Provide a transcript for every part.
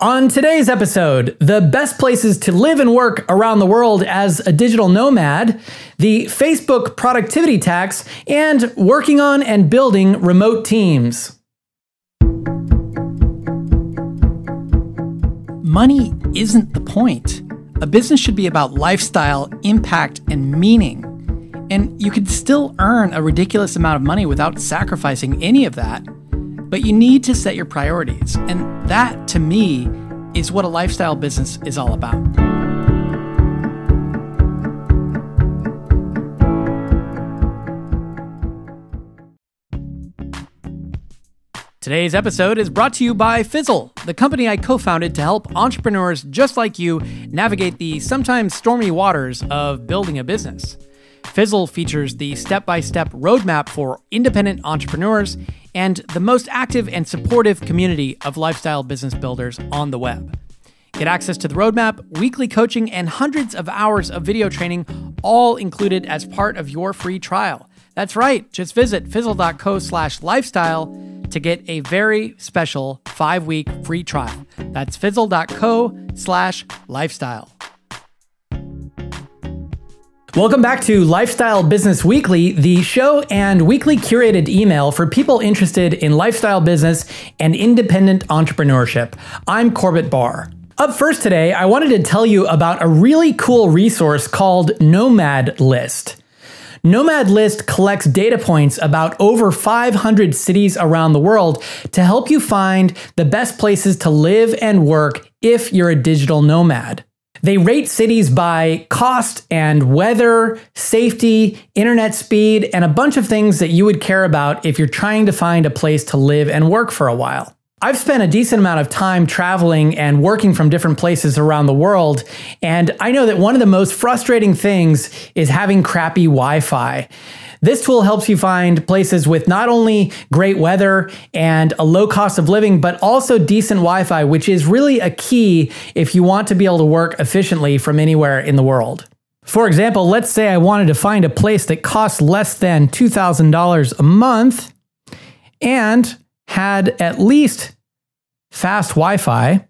On today's episode, the best places to live and work around the world as a digital nomad, the Facebook productivity tax, and working on and building remote teams. Money isn't the point. A business should be about lifestyle, impact, and meaning. And you can still earn a ridiculous amount of money without sacrificing any of that. But you need to set your priorities. And that, to me, is what a lifestyle business is all about. Today's episode is brought to you by Fizzle, the company I co-founded to help entrepreneurs just like you navigate the sometimes stormy waters of building a business. Fizzle features the step-by-step roadmap for independent entrepreneurs and the most active and supportive community of lifestyle business builders on the web. Get access to the roadmap, weekly coaching, and hundreds of hours of video training, all included as part of your free trial. That's right, just visit fizzle.co/lifestyle to get a very special 5-week free trial. That's fizzle.co/lifestyle. Welcome back to Lifestyle Business Weekly, the show and weekly curated email for people interested in lifestyle business and independent entrepreneurship. I'm Corbett Barr. Up first today, I wanted to tell you about a really cool resource called Nomad List. Nomad List collects data points about over 500 cities around the world to help you find the best places to live and work if you're a digital nomad. They rate cities by cost and weather, safety, internet speed, and a bunch of things that you would care about if you're trying to find a place to live and work for a while. I've spent a decent amount of time traveling and working from different places around the world, and I know that one of the most frustrating things is having crappy Wi-Fi. This tool helps you find places with not only great weather and a low cost of living, but also decent Wi-Fi, which is really a key if you want to be able to work efficiently from anywhere in the world. For example, let's say I wanted to find a place that costs less than $2,000 a month and had at least fast Wi-Fi.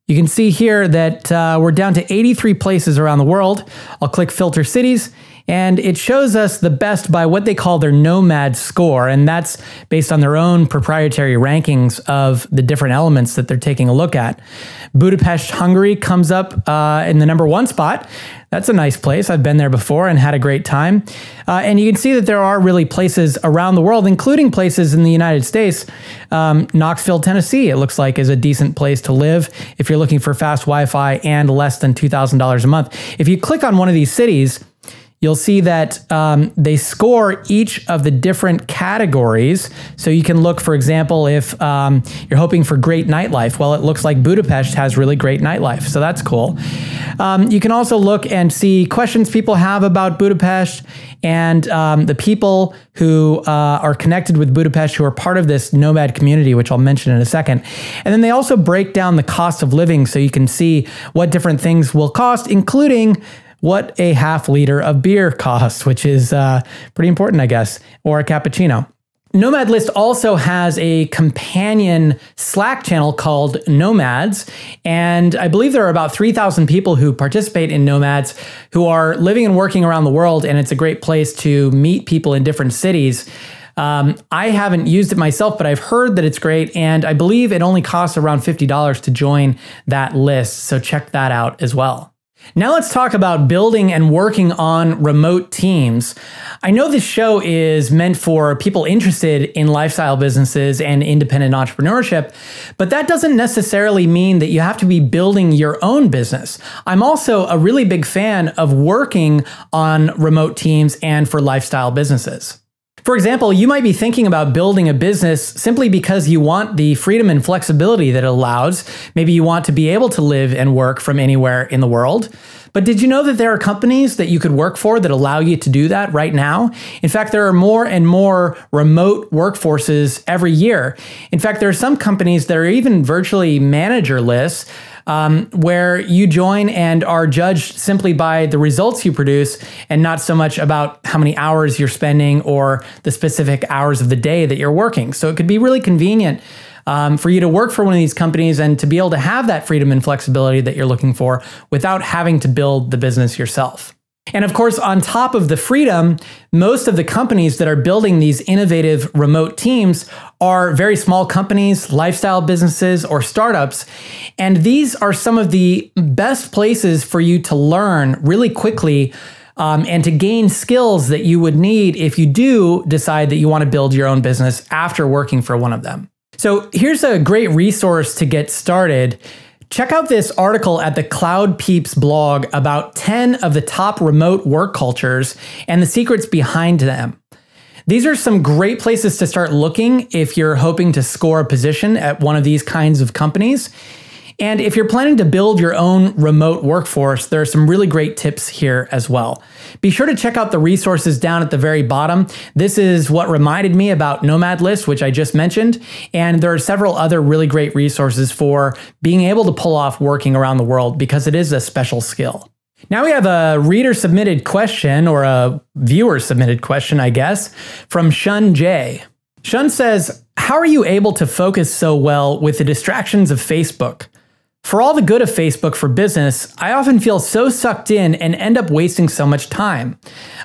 You can see here that we're down to 83 places around the world. I'll click Filter Cities, and it shows us the best by what they call their Nomad score, and that's based on their own proprietary rankings of the different elements that they're taking a look at. Budapest, Hungary comes up in the #1 spot. That's a nice place. I've been there before and had a great time. And you can see that there are really places around the world, including places in the United States. Knoxville, Tennessee, it looks like, is a decent place to live if you're looking for fast Wi-Fi and less than $2,000 a month. If you click on one of these cities, you'll see that they score each of the different categories. So you can look, for example, if you're hoping for great nightlife. Well, it looks like Budapest has really great nightlife, so that's cool. You can also look and see questions people have about Budapest and the people who are connected with Budapest who are part of this nomad community, which I'll mention in a second. And then they also break down the cost of living so you can see what different things will cost, including what a half liter of beer costs, which is pretty important, I guess, or a cappuccino. Nomad List also has a companion Slack channel called Nomads, and I believe there are about 3,000 people who participate in Nomads who are living and working around the world, and it's a great place to meet people in different cities. I haven't used it myself, but I've heard that it's great, and I believe it only costs around $50 to join that list, so check that out as well. Now let's talk about building and working on remote teams. I know this show is meant for people interested in lifestyle businesses and independent entrepreneurship, but that doesn't necessarily mean that you have to be building your own business. I'm also a really big fan of working on remote teams and for lifestyle businesses. For example, you might be thinking about building a business simply because you want the freedom and flexibility that it allows. Maybe you want to be able to live and work from anywhere in the world. But did you know that there are companies that you could work for that allow you to do that right now? In fact, there are more and more remote workforces every year. In fact, there are some companies that are even virtually managerless, where you join and are judged simply by the results you produce and not so much about how many hours you're spending or the specific hours of the day that you're working. So it could be really convenient for you to work for one of these companies and to be able to have that freedom and flexibility that you're looking for without having to build the business yourself. And of course, on top of the freedom, most of the companies that are building these innovative remote teams are very small companies, lifestyle businesses, or startups. And these are some of the best places for you to learn really quickly and to gain skills that you would need if you do decide that you want to build your own business after working for one of them. So here's a great resource to get started. Check out this article at the Cloud Peeps blog about 10 of the top remote work cultures and the secrets behind them. These are some great places to start looking if you're hoping to score a position at one of these kinds of companies. And if you're planning to build your own remote workforce, there are some really great tips here as well. Be sure to check out the resources down at the very bottom. This is what reminded me about Nomad List, which I just mentioned. And there are several other really great resources for being able to pull off working around the world because it is a special skill. Now we have a reader-submitted question, or a viewer-submitted question, I guess, from Shun J. Shun says, how are you able to focus so well with the distractions of Facebook? For all the good of Facebook for business, I often feel so sucked in and end up wasting so much time.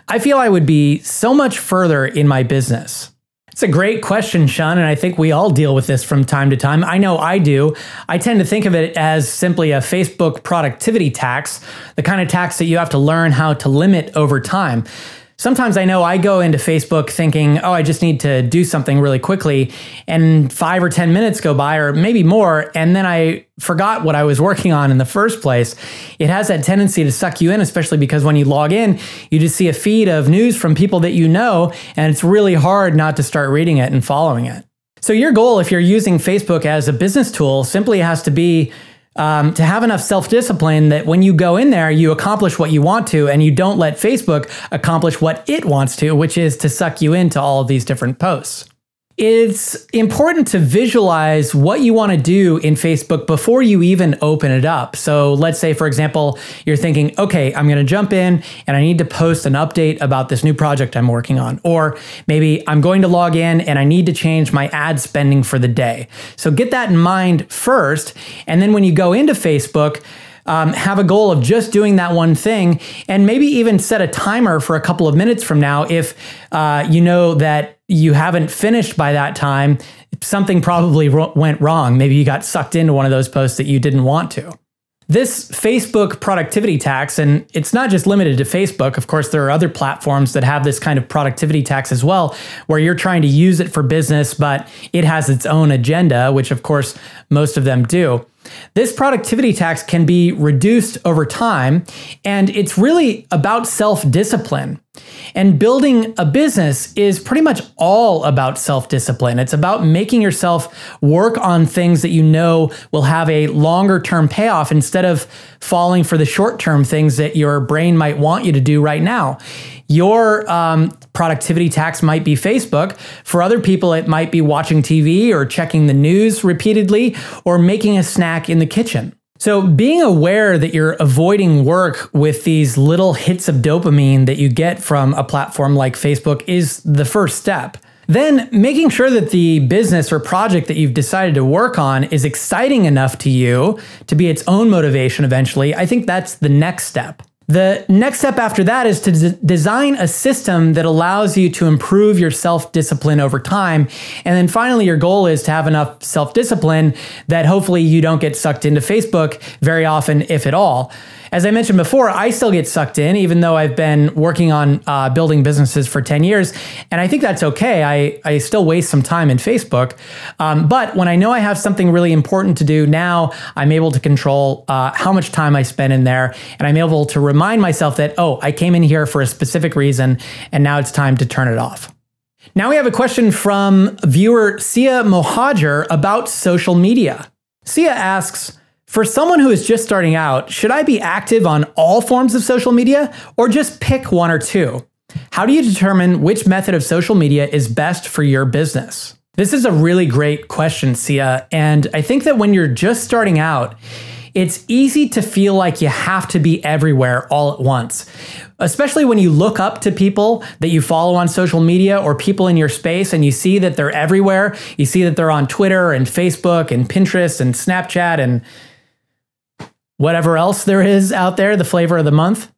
I feel I would be so much further in my business. It's a great question, Shun, and I think we all deal with this from time to time. I know I do. I tend to think of it as simply a Facebook productivity tax, the kind of tax that you have to learn how to limit over time. Sometimes I know I go into Facebook thinking, oh, I just need to do something really quickly, and 5 or 10 minutes go by, or maybe more, and then I forgot what I was working on in the first place. It has that tendency to suck you in, especially because when you log in, you just see a feed of news from people that you know, and it's really hard not to start reading it and following it. So your goal, if you're using Facebook as a business tool, simply has to be to have enough self-discipline that when you go in there, you accomplish what you want to, and you don't let Facebook accomplish what it wants to, which is to suck you into all of these different posts. It's important to visualize what you want to do in Facebook before you even open it up. So let's say, for example, you're thinking, okay, I'm going to jump in and I need to post an update about this new project I'm working on. Or maybe I'm going to log in and I need to change my ad spending for the day. So get that in mind first. And then when you go into Facebook, have a goal of just doing that one thing, and maybe even set a timer for a couple of minutes from now. If you know that you haven't finished by that time, something probably went wrong. Maybe you got sucked into one of those posts that you didn't want to. This Facebook productivity tax, and it's not just limited to Facebook. Of course, there are other platforms that have this kind of productivity tax as well, where you're trying to use it for business, but it has its own agenda, which of course most of them do. This productivity tax can be reduced over time, and it's really about self-discipline. And building a business is pretty much all about self-discipline. It's about making yourself work on things that you know will have a longer-term payoff instead of falling for the short-term things that your brain might want you to do right now. Your productivity tax might be Facebook. For other people, it might be watching TV or checking the news repeatedly or making a snack in the kitchen. So being aware that you're avoiding work with these little hits of dopamine that you get from a platform like Facebook is the first step. Then making sure that the business or project that you've decided to work on is exciting enough to you to be its own motivation eventually. I think that's the next step. The next step after that is to design a system that allows you to improve your self-discipline over time. And then finally, your goal is to have enough self-discipline that hopefully you don't get sucked into Facebook very often, if at all. As I mentioned before, I still get sucked in, even though I've been working on building businesses for 10 years. And I think that's okay. I still waste some time in Facebook. But when I know I have something really important to do now, I'm able to control how much time I spend in there. And I'm able to remind myself that, oh, I came in here for a specific reason, and now it's time to turn it off. Now we have a question from viewer Sia Mohajer about social media. Sia asks, for someone who is just starting out, should I be active on all forms of social media or just pick one or two? How do you determine which method of social media is best for your business? This is a really great question, Sia. And I think that when you're just starting out, It's easy to feel like you have to be everywhere all at once, especially when you look up to people that you follow on social media or people in your space and you see that they're everywhere. You see that they're on Twitter and Facebook and Pinterest and Snapchat and whatever else there is out there, the flavor of the month.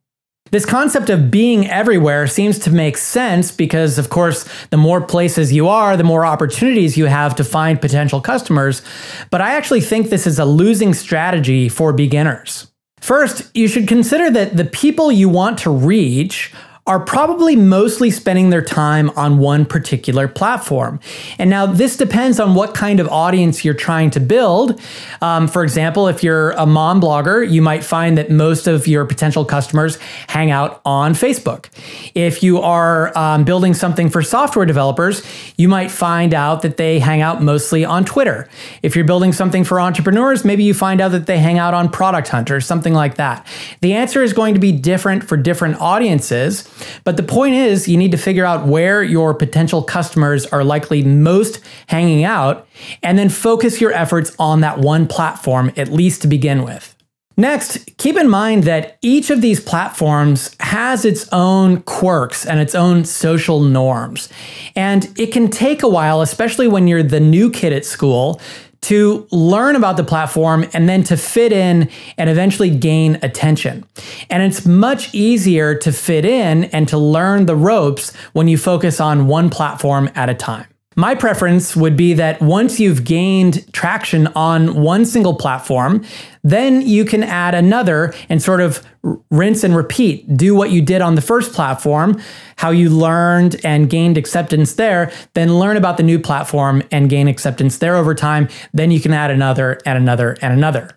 This concept of being everywhere seems to make sense because, of course, the more places you are, the more opportunities you have to find potential customers. But I actually think this is a losing strategy for beginners. First, you should consider that the people you want to reach are probably mostly spending their time on one particular platform. And now this depends on what kind of audience you're trying to build. For example, if you're a mom blogger, you might find that most of your potential customers hang out on Facebook. If you are building something for software developers, you might find out that they hang out mostly on Twitter. If you're building something for entrepreneurs, maybe you find out that they hang out on Product Hunt or something like that. The answer is going to be different for different audiences. But the point is, you need to figure out where your potential customers are likely most hanging out, and then focus your efforts on that one platform, at least to begin with. Next, keep in mind that each of these platforms has its own quirks and its own social norms. And it can take a while, especially when you're the new kid at school, to learn about the platform and then to fit in and eventually gain attention. And it's much easier to fit in and to learn the ropes when you focus on one platform at a time. My preference would be that once you've gained traction on one single platform, then you can add another and sort of rinse and repeat. Do what you did on the first platform, how you learned and gained acceptance there, then learn about the new platform and gain acceptance there over time. Then you can add another and another and another.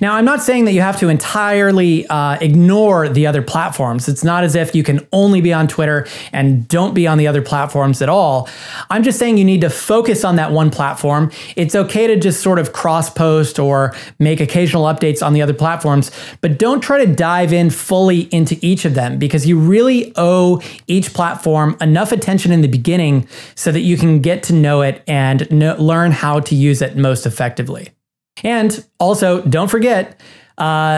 Now, I'm not saying that you have to entirely ignore the other platforms. It's not as if you can only be on Twitter and don't be on the other platforms at all. I'm just saying you need to focus on that one platform. It's okay to just sort of cross-post or make occasional updates on the other platforms, but don't try to dive in fully into each of them because you really owe each platform enough attention in the beginning so that you can get to know it and learn how to use it most effectively. And also, don't forget,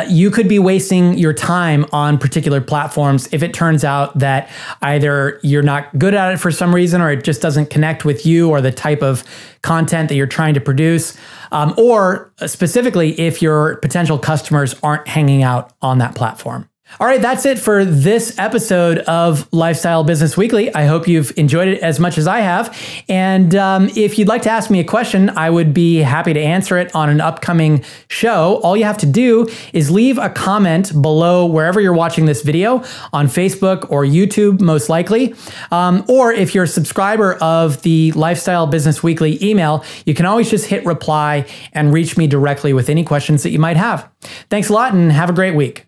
you could be wasting your time on particular platforms if it turns out that either you're not good at it for some reason or it just doesn't connect with you or the type of content that you're trying to produce, or specifically if your potential customers aren't hanging out on that platform. All right, that's it for this episode of Lifestyle Business Weekly. I hope you've enjoyed it as much as I have. And if you'd like to ask me a question, I would be happy to answer it on an upcoming show. All you have to do is leave a comment below wherever you're watching this video, on Facebook or YouTube, most likely. Or if you're a subscriber of the Lifestyle Business Weekly email, you can always just hit reply and reach me directly with any questions that you might have. Thanks a lot and have a great week.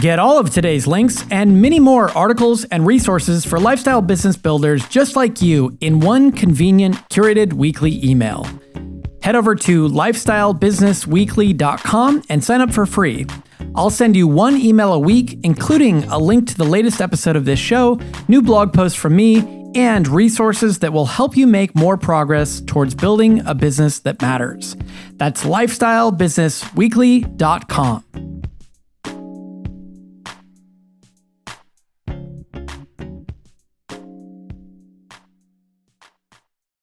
Get all of today's links and many more articles and resources for lifestyle business builders just like you in one convenient, curated weekly email. Head over to lifestylebusinessweekly.com and sign up for free. I'll send you one email a week, including a link to the latest episode of this show, new blog posts from me, and resources that will help you make more progress towards building a business that matters. That's lifestylebusinessweekly.com.